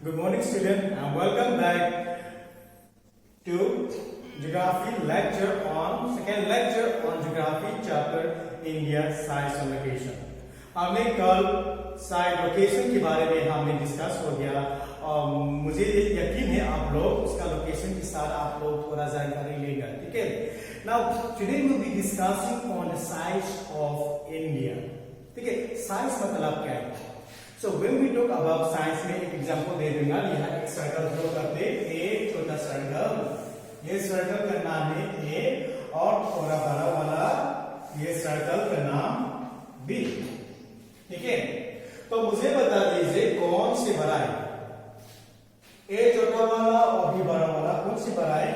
Good morning, student, and welcome back to Geography lecture on second lecture on Geography chapter India size and location. हमने कल side location के बारे में हमने discuss हो गया और मुझे यकीन है आप लोग उसका लोकेशन के साथ आप लोग थोड़ा जानकारी लेगा, ठीक है। Now today we will be discussing on the size of India, ठीक है। साइज मतलब क्या है? So when we talk about size में एक एग्जांपल दे दूंगा। यहाँ एक सर्कल ड्रॉ करते, एक छोटा सर्कल, ये सर्कल का नाम है A और थोड़ा बड़ा वाला ये सर्कल का नाम B, ठीक है। तो मुझे बता दीजिए कौन से बड़ा है, A छोटा वाला और B बड़ा वाला, कौन से बड़ा है?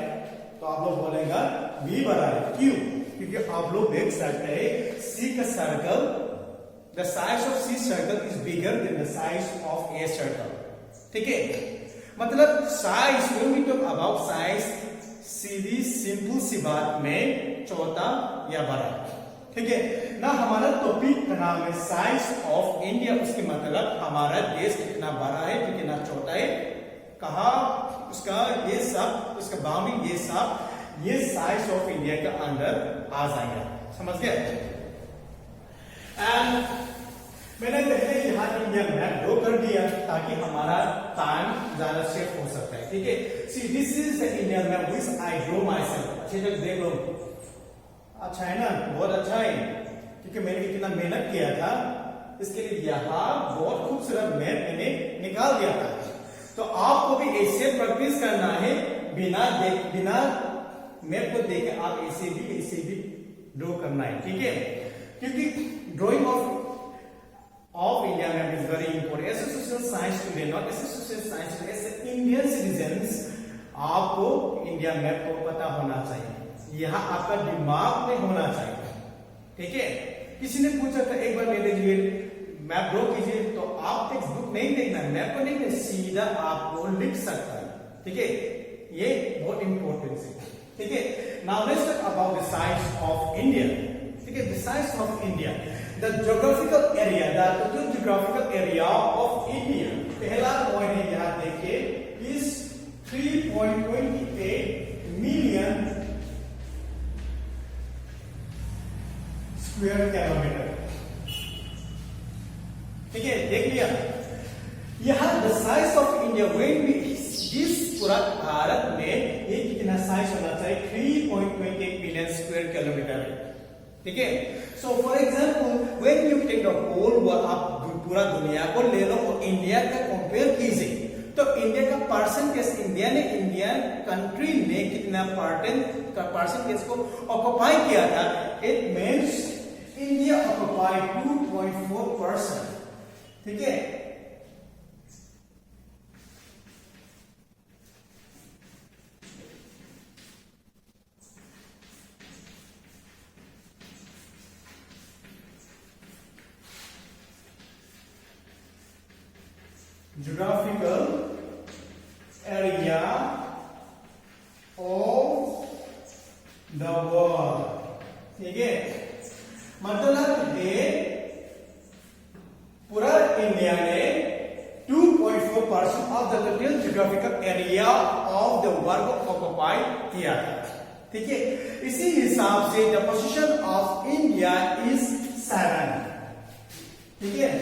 तो आप लोग बोलेगा B बड़ा है। क्यों? क्योंकि आप लोग देख सकते हैं C का circle, the size of C circle is bigger than the size of A circle, ठीक है। मतलब size, when we talk about size, सीधी सिंपल सी बात में छोटा या बड़ा, ठीक है ना। हमारा टॉपिक का नाम है साइज ऑफ इंडिया, उसके मतलब हमारा देश कितना बड़ा है कितना छोटा है, कहा उसका ये सब, उसका बाउंड्री ये सब, ये साइज ऑफ इंडिया के अंदर आ जाएगा, समझ गए। एंड मैंने पहले यहाँ इंडिया मैप ड्रॉ कर दिया ताकि हमारा टाइम ज्यादा सेव हो सकता है, ठीक है। See this is the India map which I draw my self. अच्छे से देख लो, अच्छा है ना, बहुत अच्छा है, क्योंकि मैंने इतना मेहनत किया था इसके लिए। यहाँ बहुत खूबसूरत मैप मैंने निकाल दिया था, तो आपको भी ऐसे प्रैक्टिस करना है, बिना मैप को देखे आप ऐसे भी ड्रॉ करना है, ठीक है। क्योंकि drawing of India map is very important. As a social science student, not as a social science student, as an Indian citizens, आपको इंडिया मैप को पता होना चाहिए, यहाँ आपका दिमाग में होना चाहिए, ठीक है। किसी ने पूछा था एक बार मेरे लिए मैप ड्रॉ कीजिए, तो आप टेक्स्ट बुक नहीं देखना, मैप को नहीं देखना, सीधा आपको लिख सकता है, ठीक है। ये बहुत इंपॉर्टेंट है, ठीक है। Now let's talk about the size of India, ठीक है। The size of India, the geographical area, the total geographical area of India, पहला पॉइंट है यहाँ देखिए, is 3.28 million square kilometer, ठीक है, देख लिया। यहाँ the size of India when we इस पूरा भारत में ये कितना साइज होना चाहिए? 3.28 million square kilometer, ठीक है। So for example when you take the whole world, आप पूरा दुनिया को ले लो और इंडिया का कंपेयर कीजिए, तो इंडिया का परसेंटेज, इंडियन कंट्री ने कितना परसेंटेज को ऑक्युपाई किया था? इट मींस इंडिया ऑक्युपाई 2.4%, ठीक है। Geographical area of the world, ठीक है। मतलब ये पूरा इंडिया ने 2.4% of the total geographical area of the world को ऑक्युपाई किया था, ठीक है। इसी हिसाब से the position of India is 7, ठीक है।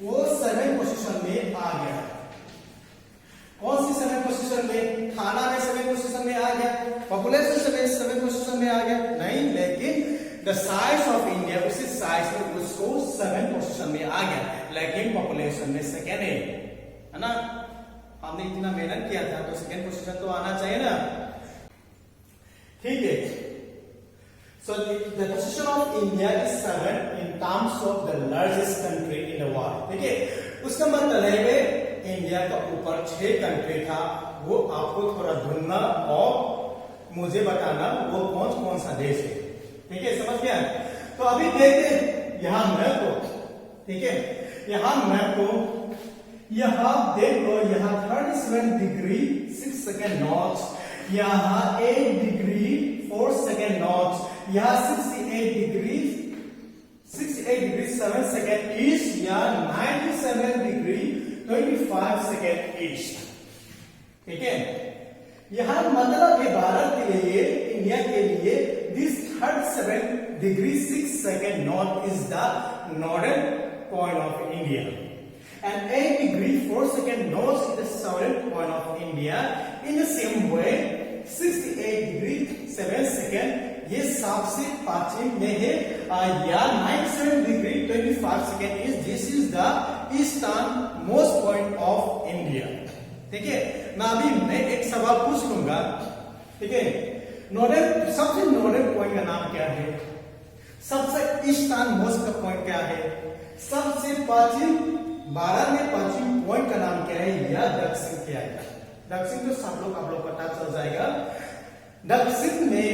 वो 7 पोजीशन में आ गया। कौन सी 7 पोजीशन में? खाना में 7 पोजीशन में आ गया, पॉपुलेशन 7 पोजीशन में आ गया नहीं, लेकिन द साइज ऑफ इंडिया उसी साइज में उसको 7 पोजीशन में आ गया, लेकिन पॉपुलेशन में सेकेंड है ना। हमने इतना मेहनत किया था तो सेकेंड पोजीशन तो आना चाहिए ना, ठीक है। So the position of India is 7 in terms of the largest country in the world, ठीक है। उसका मतलब है इंडिया का ऊपर 6 कंट्री था, वो आपको थोड़ा ढूंढना और मुझे बताना वो कौन सा देश है, ठीक है, समझ गया। तो अभी देखते हैं यहाँ मैप को, ठीक है। यहाँ मैप को यहाँ देखो, यहाँ 37 डिग्री 6 सेकेंड नॉर्थ, यहाँ 8 डिग्री 4 सेकेंड नॉर्थ, यहाँ 68 डिग्री 7 सेकेंड ईस्ट, या 97 डिग्री 25 सेकेंड ईस्ट। ठीक है, यहां मतलब है भारत के लिए, इंडिया के लिए this 37 degree 6 second north is the northern point of India and 8 degree 4 second north is the southern point of India. In the same way 68 degree 7 second ये सबसे पश्चिम में है, या 97 degree 25 second is this is the eastern most point of India. ठीक है ना, अभी मैं एक सवाल पूछ लूंगा। ठीक है, नॉर्दर्न सबसे नॉर्दर्न पॉइंट का नाम क्या है, सबसे ईस्टर्न मोस्ट का पॉइंट क्या है, सबसे पश्चिम भारत में पश्चिम पॉइंट का नाम क्या है, या दक्षिण क्या है। दक्षिण तो सब लोग आप लोग पता चल जाएगा। दक्षिण में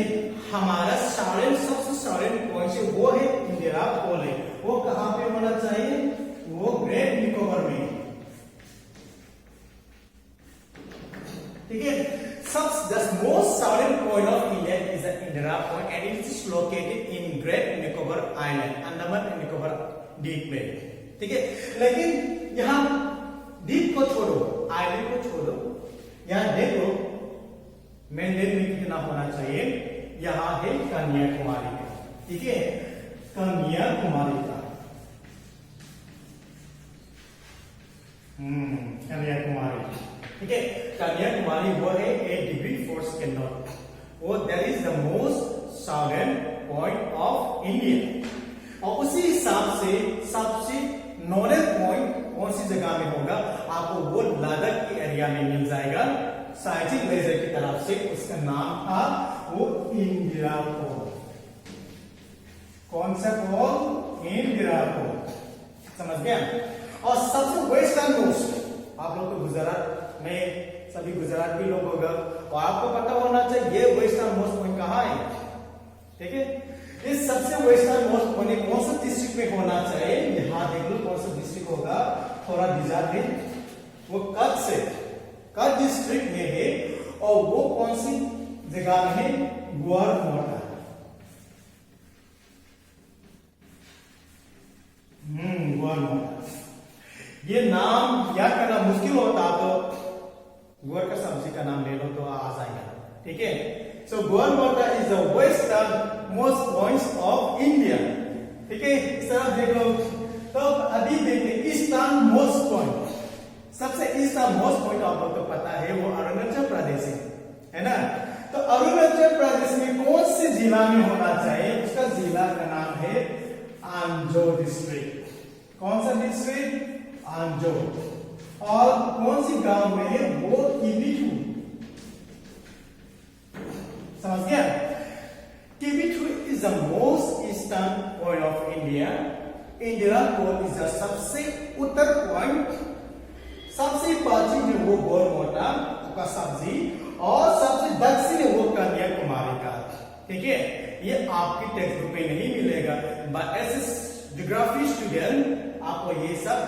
हमारा सबसे साउदर्न पॉइंट है वो है इंदिरा पोल है। वो कहां पे होना चाहिए, वो ग्रेट निकोबार में। ठीक है, the most southern point of India is the Indira Point and it is located in Great Nicobar Island, Andaman and Nicobar Deep में। ठीक है, लेकिन यहाँ द्वीप को छोड़ो, आइलैंड को छोड़ो, यहाँ देखो मेनलैंड में कितना होना चाहिए, यहाँ है कन्याकुमारी का। ठीक है, कन्याकुमारी का, कन्याकुमारी। ठीक है, कन्याकुमारी वो है 8 डिग्री 4 सेकेंड नॉर्थ, वो that is the most southern point of India. और उसी हिसाब से सबसे नॉर्दर्न पॉइंट कौन सी जगह में होगा, आपको वो लद्दाख के एरिया में मिल जाएगा, साइचिंग ग्लेशियर की तरफ से। उसका नाम था वो इंदिरा पोल। कौन सा पोल, इंदिरा पोल, समझ गया। और सबसे वेस्टर्न मोस्ट, आप लोग तो गुजरात में सभी गुजरात के लोग होगा, और आपको पता होना चाहिए वेस्टर्न मोस्ट पॉइंट कहाँ है। ठीक है, इस सबसे वेस्टर्न मोस्ट पॉइंट कौन सा डिस्ट्रिक्ट में होना चाहिए, यहां देख लो कौन सा डिस्ट्रिक्ट होगा, थोड़ा डिजाइन है, वो कच्छ डिस्ट्रिक्ट में है। और वो कौन सी जगह में है, ग्वारमोटा। ग्वारमोटा, ये नाम याद करना मुश्किल होता तो ग्वार का सब्जी का नाम ले लो तो आ जाएगा। ठीक है, सो ग्वारमोटा is the western most point of India. ठीक है, इस तरह देख लो। तो अभी देखते ईस्टर्न मोस्ट पॉइंट, सबसे ईस्टर्न मोस्ट पॉइंट आप लोग को पता है वो अरुणाचल प्रदेश है ना। तो अरुणाचल प्रदेश में कौन से जिला में होना चाहिए, उसका जिला का नाम है आंजो डिस्ट्रिक्ट। कौन सा डिस्ट्रिक्ट, आंजो। और कौन सी गांव में है, वो किबिथु। समझ गया, Kibithu is the most eastern point of India. Indira pole is the सबसे उत्तर पॉइंट, सबसे पश्चिम है वो ग्वारमोटा का सब्जी, और सबसे दक्षिण है वो कन्याकुमारी का। ठीक है, ये आपकी टेक्स्ट बुक में नहीं मिलेगा, but as a geography student आपको ये सब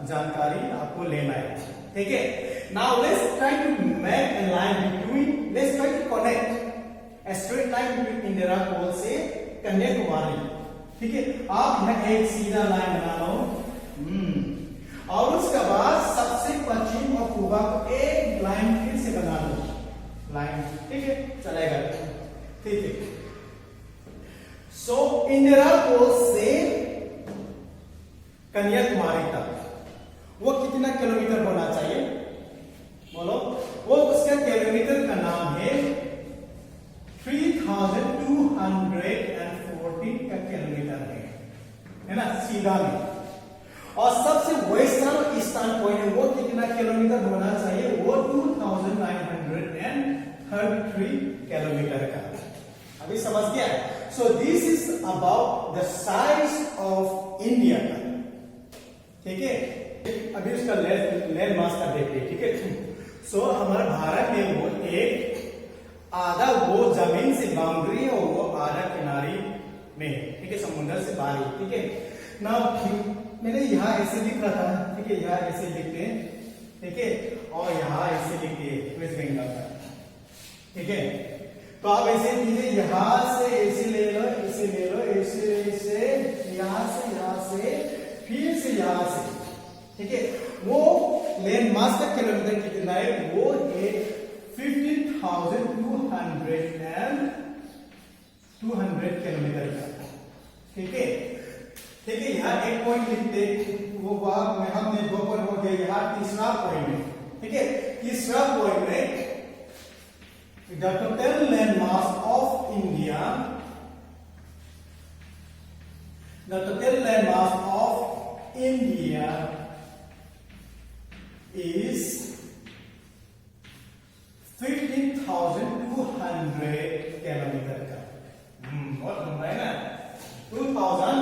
जानकारी आपको लेना है। ठीक है, now let's try to make a line between, let's try to connect a straight line between Indira pole से कन्याकुमारी। ठीक है, आप यहाँ एक सीधा लाइन बना लो, और उसके बाद सबसे पश्चिम और पूर्व को एक लाइन फिर से बना लो, लाइन। ठीक है, चलेगा। ठीक है, सो इंदिरा पोल से कन्याकुमारी तक वो कितना किलोमीटर होना चाहिए, बोलो। वो उसका किलोमीटर का नाम है 3240 का किलोमीटर है ना, सीधा में। और सबसे वेस्टर्न और ईस्टर्न पॉइंट है वो कितना किलोमीटर होना चाहिए, वो 2933 किलोमीटर का। अभी समझ गया। सो this is about the size of India का। ठीक है, अभी उसका लैंड मास का देखते हैं। ठीक है, सो हमारा भारत में वो एक आधा वो जमीन से बाउंड्री है और वो आधा किनारे में। ठीक है, समुद्र से बाहर। ठीक है ना, मैंने यहाँ ऐसे लिख रहा था। ठीक है, यहाँ ऐसे लिखते हैं। ठीक है, और यहाँ ऐसे लिखते हैं वेस्ट बंगाल का। ठीक है, तो आप ऐसे कीजिए, यहाँ से ऐसे ले लो, ऐसे ले लो, ऐसे ऐसे, यहाँ से फिर से यहाँ से। ठीक है, वो लैंड मास का किलोमीटर कितना है, वो है 15,200 किलोमीटर का। ठीक है, ठीक है, यहाँ एक पॉइंट लिखते, वो बात में हमने 2 पॉइंट हो गया, यहाँ तीसरा पॉइंट है। ठीक है, तीसरा पॉइंट में the total land mass of India, the total land mass of India is 15,200 kilometre का। बहुत लंबा है ना, 2000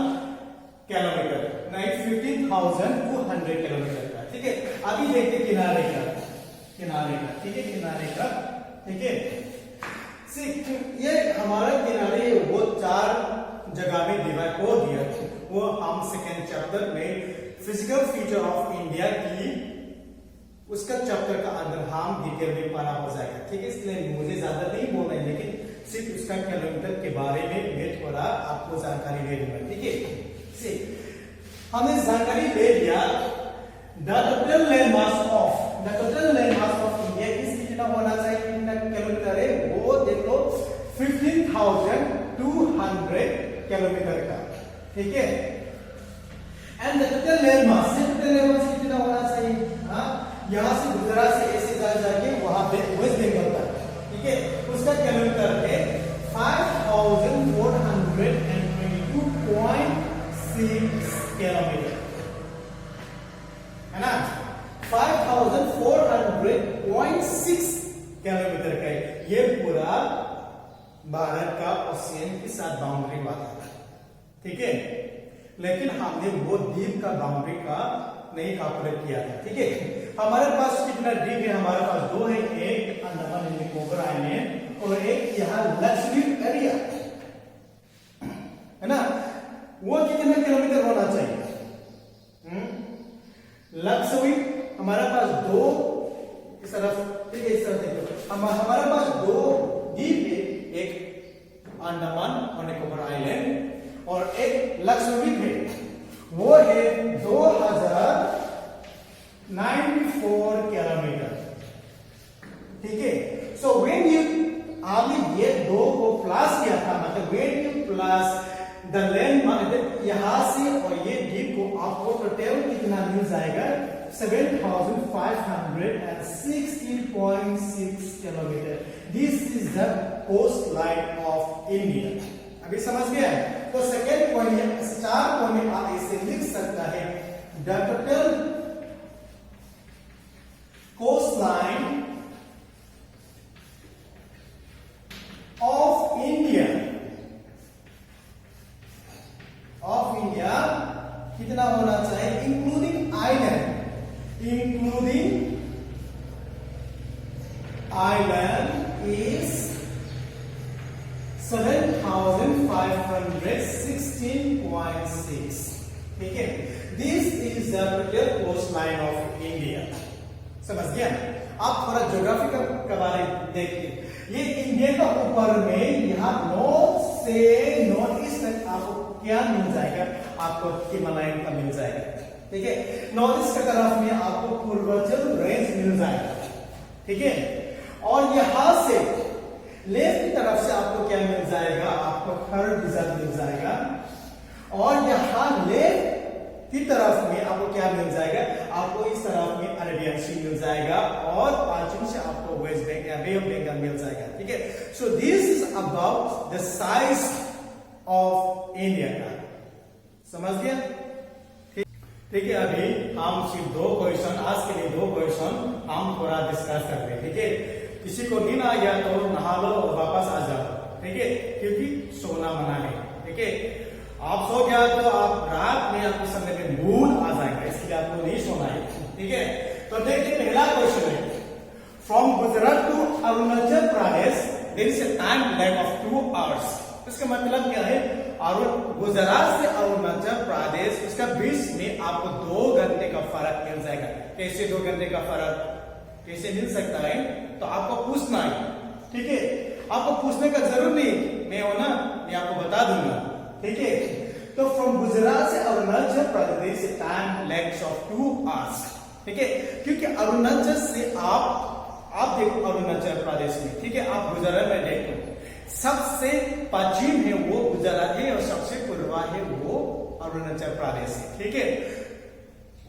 किलोमीटर नहीं, 15,200 किलोमीटर का। ठीक है, अभी देखते किनारे का, किनारे का। ठीक है, किनारे का। ठीक है, ये हमारा किनारे वो 4 जगह में डिवाइड हो दिया, वो हम सेकेंड चैप्टर में फिजिकल फीचर ऑफ इंडिया की उसका चैप्टर का अंदर हम डिटेल में पढ़ा हो जाएगा। ठीक है, इसलिए मुझे ज्यादा नहीं बोलना है, लेकिन सिर्फ उसका किलोमीटर के बारे में मैं थोड़ा आपको जानकारी दे दूंगा। ठीक है, हमने जानकारी ले लिया। The total land mass of India इस कितना होना चाहिए, कितना किलोमीटर है, वो देख लो 15,200 किलोमीटर का। ठीक है, and the total land mass कितना होना चाहिए, हाँ, यहां से गुजरात से ऐसे जाके वहां पे वेस्ट बंगाल तक। ठीक है, उसका किलोमीटर है 5,422.6 किलोमीटर, है ना, 5,400.6 किलोमीटर का। ये पूरा भारत का ओशियन के साथ बाउंड्री वाला है। ठीक है, लेकिन हमने वो द्वीप का बाउंड्री का नहीं कैलकुलेट किया था। ठीक है, हमारे पास कितना द्वीप है, हमारे पास 2 है, एक अंडमान निकोबार आइलैंड और एक यहाँ लक्षद्वीप एरिया, है ना। वो कितना किलोमीटर होना चाहिए, लक्षद्वीप हमारे पास 2 इस तरफ। ठीक है, इस तरफ देखो, हमारे पास 2 द्वीप है, एक अंडमान और निकोबार आइलैंड और एक लक्षद्वीप है, वो है 2094 किलोमीटर। ठीक है, सो व्हेन यू आपने ये 2 को प्लस किया था, मतलब when you plus the land यहां से और ये द्वीप को आपको टोटल कितना मिल जाएगा, 7,516.6 kilometre. This is the coastline of India. अभी समझ गया है? तो सेकेंड पॉइंट या 4 पॉइंट में आप इसे लिख सकता है, the total cost line of India कितना होना चाहिए, इंक्लूडिंग आइलैंड is 7,516.6। ठीक है, this is the total cost line of India. समझ गया? आप थोड़ा ज्योग्राफी का बारे देखिए। ये इंडिया का ऊपर में यहाँ नॉर्थ से नॉर्थ ईस्ट तक आपको क्या मिल जाएगा, आपको हिमालयन का मिल जाएगा। ठीक है, नॉर्थ ईस्ट की तरफ में आपको पूर्वांचल रेंज मिल जाएगा। ठीक है, और यहां से लेफ्ट की तरफ से आपको क्या मिल जाएगा, आपको थर डिजर्ट मिल जाएगा, और यहां लेफ्ट की तरफ में आपको क्या मिल जाएगा, आपको इस तरफ में अरेबियन सी मिल जाएगा, और पांचवी से आपको west Bengal bay of Bengal मिल जाएगा। ठीक है, so this is about the size of India का। समझ गया? ठीक है, अभी हम सिर्फ 2 क्वेश्चन, आज के लिए 2 क्वेश्चन हम थोड़ा डिस्कस करते हैं। ठीक है, किसी को नींद आ गया तो नहा लो और वापस आ जाओ। ठीक है, क्योंकि सोना मना है। ठीक है, आप सो गया तो आप रात में आपके समय में मूड आ जाएगा, इसलिए आपको नहीं सोना है। ठीक है, तो देखिए पहला क्वेश्चन है, from Gujarat to Arunachal Pradesh there is a time lag of 2 hours. इसका मतलब क्या है, गुजरात से अरुणाचल प्रदेश इसका बीच में आपको 2 घंटे का फर्क मिल जाएगा। कैसे 2 घंटे का फर्क कैसे मिल सकता है, तो आपको पूछना है। ठीक है, आपको पूछने का जरूर नहीं, मैं हो ना, मैं आपको बता दूंगा। ठीक है, तो फ्रॉम गुजरात से Arunachal Pradesh time lags of 2 hours. ठीक है, क्योंकि अरुणाचल से आप देखो अरुणाचल प्रदेश में, ठीक है, आप गुजरात में देखो, सबसे पश्चिम है वो गुजरात है और सबसे पूर्व है वो अरुणाचल प्रदेश है, ठीक है।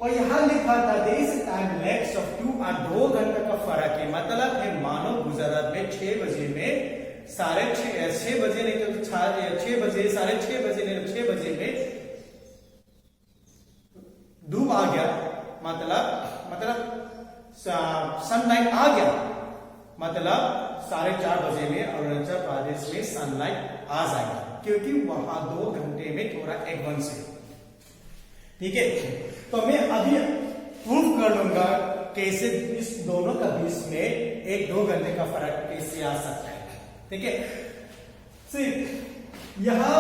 और यहाँ लिखा था टाइम लैग्स ऑफ 2 और 2 घंटे का फर्क है, मतलब है मानो गुजरात में 6 बजे में 6:30 बजे नहीं तो 6 बजे 6:30 बजे नहीं तो 6 बजे में धूप आ गया, मतलब सनलाइट आ गया, मतलब 4:30 बजे में अरुणाचल प्रदेश में सनलाइट आ जाएगा, क्योंकि वहां 2 घंटे में थोड़ा एडवांस है, ठीक है। तो मैं अभी प्रूफ कर लूंगा कैसे इस दोनों का बीच में 1-2 घंटे का फर्क कैसे आ सकता है, ठीक है। सिर्फ यहाँ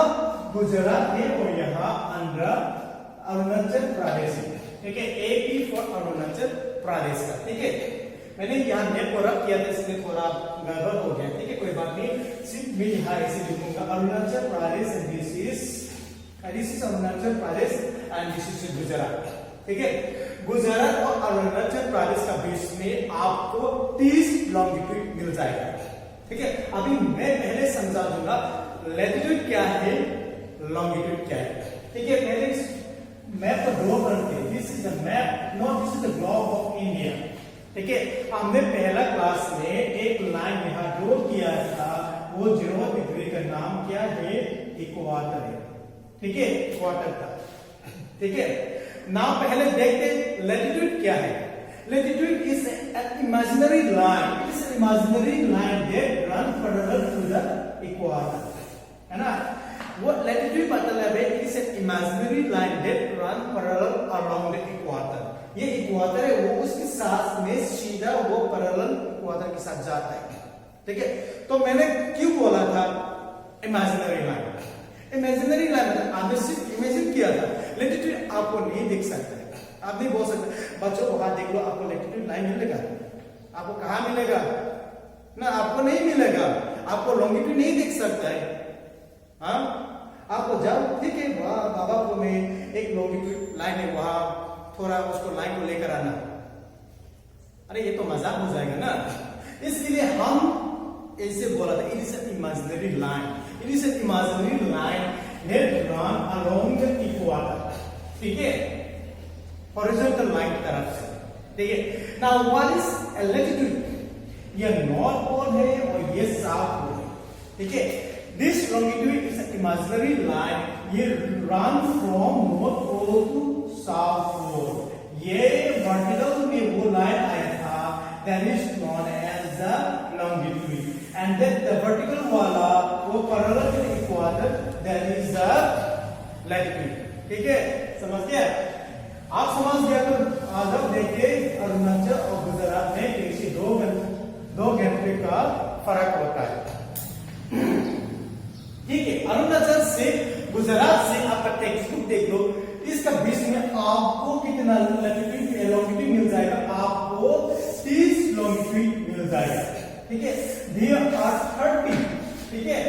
गुजरात है और यहाँ आंध्र अरुणाचल प्रदेश है, ठीक है, AP फॉर अरुणाचल प्रदेश का, ठीक है। मैंने यहाँ नेट पर रख किया था इसलिए थोड़ा गड़बड़ हो गया, ठीक है, कोई बात नहीं। सिर्फ मैं यहाँ ऐसे लिखूंगा Arunachal Pradesh, this is Arunachal Pradesh and this is Gujarat, ठीक है। गुजरात और अरुणाचल प्रदेश का बीच में आपको 30 लॉन्गिट्यूड मिल जाएगा, ठीक है। अभी मैं पहले समझा दूंगा लैटिट्यूड क्या है, लॉन्गिट्यूड क्या है, ठीक है। पहले मैप को ड्रॉ करते हैं, this is the map, not this is the globe of India, ठीक है। हमने पहला क्लास में एक लाइन यहाँ ड्रॉ किया था, वो 0 डिग्री का नाम क्या है, इक्वाटर है, ठीक है, इक्वाटर का, ठीक है। नाम पहले देखते लैटिट्यूड क्या है। Latitude is an imaginary line, it is an imaginary line that run parallel to the equator, है ना। वो लैटिट्यूड मतलब है it is an imaginary line that run parallel around the equator. ये इक्वाटर है, वो उसके साथ में सीधा वो पैरेलल इक्वाटर के साथ जाता है, ठीक है। तो मैंने क्यों बोला था इमेजिनरी लाइन, इमेजिनरी लाइन मतलब आपने सिर्फ इमेजिन किया था, लैटिट्यूड आपको नहीं दिख सकता है, आप नहीं बोल सकते बच्चों को हाथ देख लो आपको लैटिट्यूड लाइन मिलेगा, आपको कहाँ मिलेगा ना, आपको नहीं मिलेगा, आपको लॉन्गिट्यूड नहीं दिख सकता है, हाँ। आपको जाओ, ठीक है, वहां बाबा को मैं एक लॉन्गिट्यूड लाइन है वहां थोड़ा उसको लाइन को लेकर आना, अरे ये तो मजाक हो जाएगा ना, इसलिए हम ऐसे बोला था it is an imaginary line, it is an imaginary line that run along the equator, ठीक है, हॉरिजॉन्टल लाइन की तरफ से, ठीक है। Now what is a latitude, ये नॉर्थ पोल है और ये साउथ पोल है, ठीक है। This longitude is an imaginary line, ये run from north pole to south pole, ये वर्टिकल में वो लाइन आया था that is known as the longitude, and then the vertical वाला वो parallel to the equator, that is the latitude, ठीक है, समझ गया। आप समझ गया तो आज आप देखिए अरुणाचल और गुजरात में कैसे 2 घंटे का फर्क होता है, ठीक है। अरुणाचल से गुजरात से आपका टेक्स्ट बुक देख लो, इसका बीच में आपको कितना लॉन्गिट्यूड मिल जाएगा, आपको 30 लॉन्गिट्यूड मिल जाएगा, ठीक है। There are 30, ठीक है,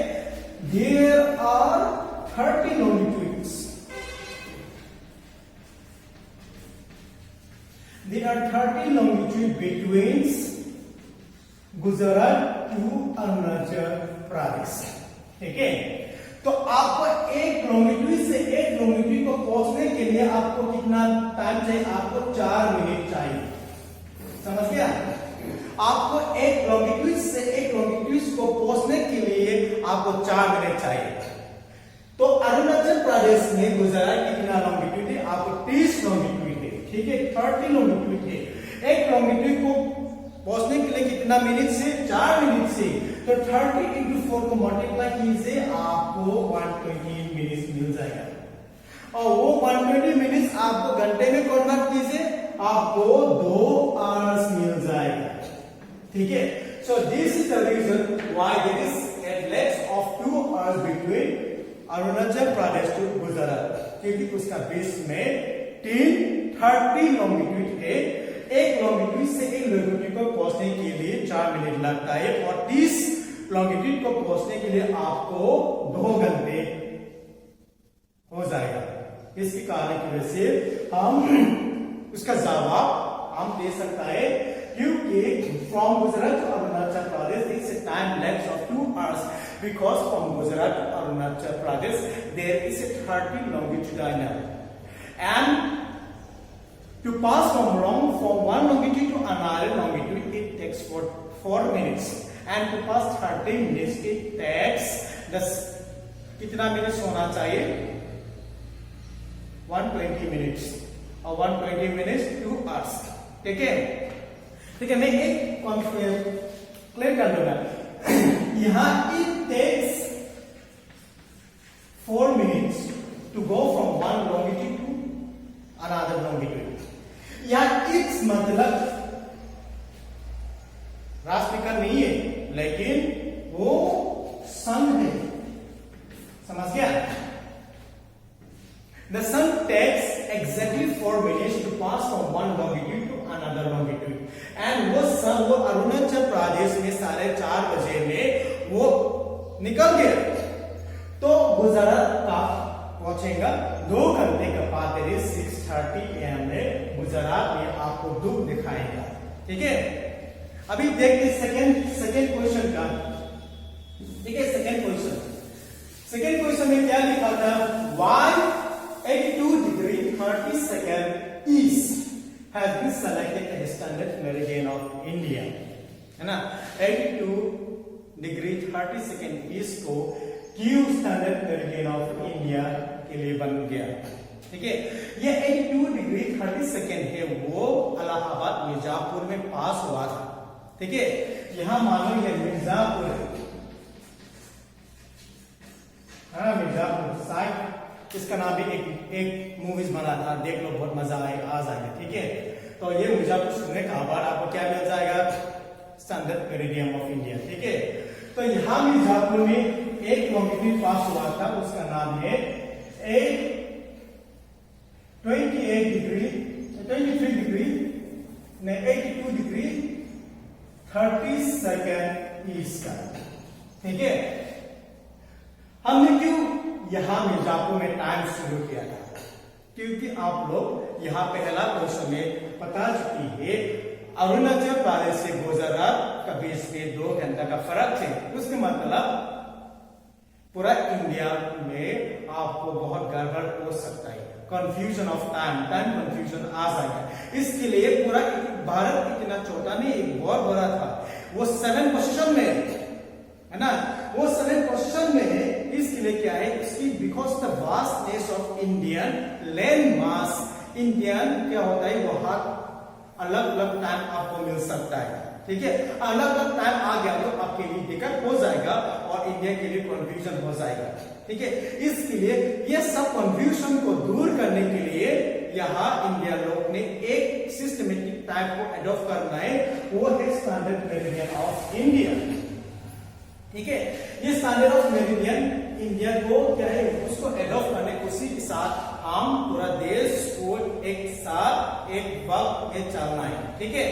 there are 30 longitudes, there are 30 longitude between Gujarat to Arunachal Pradesh, ठीक है। तो आपको एक लॉन्गिट्यूड से एक लॉन्गिट्यूड को पहुंचने के लिए आपको कितना टाइम चाहिए, आपको 4 मिनट चाहिए, समझ गया। आपको एक लॉन्गिट्यूड से एक लॉन्गिट्यूड को पहुंचने के लिए आपको 4 मिनट चाहिए। तो अरुणाचल प्रदेश में गुजरात कितना लॉन्गिट्यूड है, आपको 30 लॉन्गिट्यूड है, ठीक है, 30 लॉन्गिट्यूड है। एक लॉन्गिट्यूड को पहुंचने के लिए कितना मिनट से, 4 मिनट से, तो 30 into 4 को मल्टीप्लाई कीजिए, आपको 120 मिनट मिल जाएगा, और वो 120 मिनट आपको घंटे में कन्वर्ट कीजिए, आपको 2 आवर्स मिल जाएगा, ठीक है। So this is the reason why there is a lapse of 2 hours between Arunachal Pradesh to Gujarat, क्योंकि उसका बीच में 30 लॉन्गिट्यूड है, एक लॉन्गिट्यूड से एक लॉन्गिट्यूड को पहुंचने के लिए 4 मिनट लगता है, और 30 लॉन्गिट्यूड को पहुंचने के लिए आपको 2 घंटे हो जाएगा। इसके कारण की वजह से हम उसका जवाब हम दे सकता है क्योंकि from Gujarat to Arunachal Pradesh it's time lags of 2 hours because from Gujarat to Arunachal Pradesh there is a 30 longitudinal and to pass from one longitude to another longitude it takes 4 minutes and to pass 30 minutes it takes कितना minutes होना चाहिए 120 minutes और 120 minutes 2 hours ठीक है ठीक है मैं एक क्लियर कर दूंगा यहां it takes 4 minutes to go from one longitude to another longitude यहां x मतलब रास्तिका नहीं है लेकिन वो सन है समझ गया The sun takes exactly 4 minutes to pass from one longitude to another longitude and वो सन वो अरुणाचल प्रदेश में 4:30 बजे में वो निकल गया तो गुजरात का पहुंचेगा 2 घंटे का बाद 6:30 AM में गुजरात में आपको धूप दिखाएगा ठीक है अभी देखते सेकंड क्वेश्चन का ठीक है सेकंड क्वेश्चन में क्या लिखा था y 82 degree 30 second east has been selected as standard meridian of India है ना 82 degree 30 second east को क्यों स्टैंडर्ड मेरिडियन ऑफ इंडिया के लिए बन गया ठीक है ये 82 डिग्री 30 सेकेंड है वो इलाहाबाद मिर्जापुर में पास हुआ था ठीक है यहां मानो ये मिर्जापुर मिर्जापुर साइड इसका नाम भी एक मूवीज बना था देख लो बहुत मजा आएगा आ जाएगा ठीक है तो ये मिर्जापुर सुनने का बाद आपको क्या मिल जाएगा स्टैंडर्ड मेरिडियन ऑफ इंडिया ठीक है तो यहां मिर्जापुर में एक लॉन्गिट्यूड पास हुआ था उसका नाम है 23 डिग्री 82 डिग्री 30 सेकेंड ईस्ट का ठीक है हमने क्यों यहां मिर्जापुर में टाइम शुरू किया था क्योंकि आप लोग यहां पहला क्वेश्चन में बता चुकी है अरुणाचल प्रदेश से गुजरात का बीच में 2 घंटा का फर्क है उसका मतलब पूरा इंडिया में आपको बहुत गड़बड़ हो सकता है कंफ्यूजन ऑफ टाइम कंफ्यूजन आ जाएगा इसके लिए पूरा भारत इतना छोटा नहीं एक बहुत बड़ा था वो 7 पोजीशन में है ना वो 7 पोजीशन में है इसके लिए क्या है इसकी because the vastness of Indian land mass Indian क्या होता है वहां अलग अलग टाइम आपको मिल सकता है ठीक है अलग अलग टाइम आ गया तो आपके लिए दिक्कत हो जाएगा और इंडिया के लिए कंफ्यूजन हो जाएगा ठीक है इसके लिए ये सब कंफ्यूजन को दूर करने के लिए यहाँ इंडिया लोग ने एक सिस्टमेटिक टाइप को अडॉप्ट करना है वो है स्टैंडर्ड मेरिडियन ऑफ इंडिया ठीक है ये स्टैंडर्ड ऑफ मेरिडियन इंडिया को क्या है उसको अडॉप्ट करने उसी के साथ हम पूरा देश को एक साथ एक वक्त में चलना है ठीक है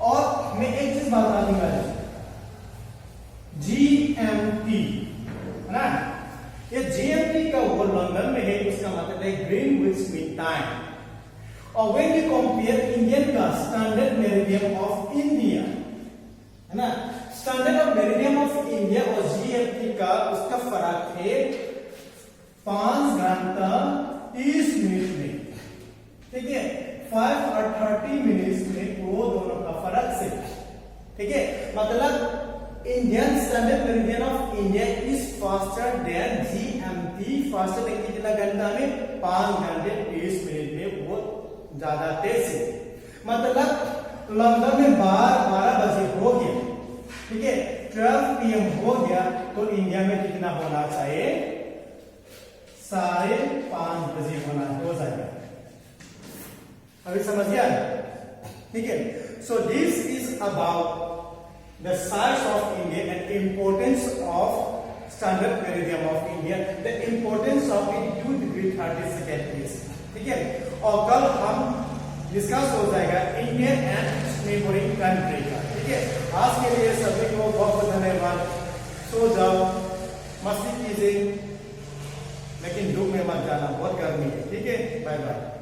और मैं एक चीज बता दूंगा GMT है ना ये GMT का वो लंदन में है उसका मतलब है ग्रीनविच मीन टाइम और व्हेन यू कंपेयर इंडियन का स्टैंडर्ड मेरिडियन ऑफ इंडिया है ना standard of meridian of India और GMT का उसका फर्क है 5 घंटा 30 मिनट में ठीक है 5 और 30 मिनट्स में वो दोनों का फर्क से ठीक है मतलब Indian standard meridian of India is faster than GMT faster than कितना घंटा में 5 घंटे 30 मिनट में वो ज्यादा तेज है मतलब लंदन में 12 बजे हो गया ठीक है 12 PM हो गया तो इंडिया में कितना होना चाहिए 5:30 बजे हो जाएगा अभी समझ गया ठीक है so this is about the size of India and importance of standard meridian of India the importance of 82 degree 30 second ठीक है और कल हम डिस्कस हो जाएगा इंडियन एंड नेबरिंग कंट्री का ठीक है आज के लिए सभी को बहुत बहुत धन्यवाद सो जाओ मस्ती कीजिए लेकिन धूप में मत जाना बहुत गर्मी है ठीक है बाय बाय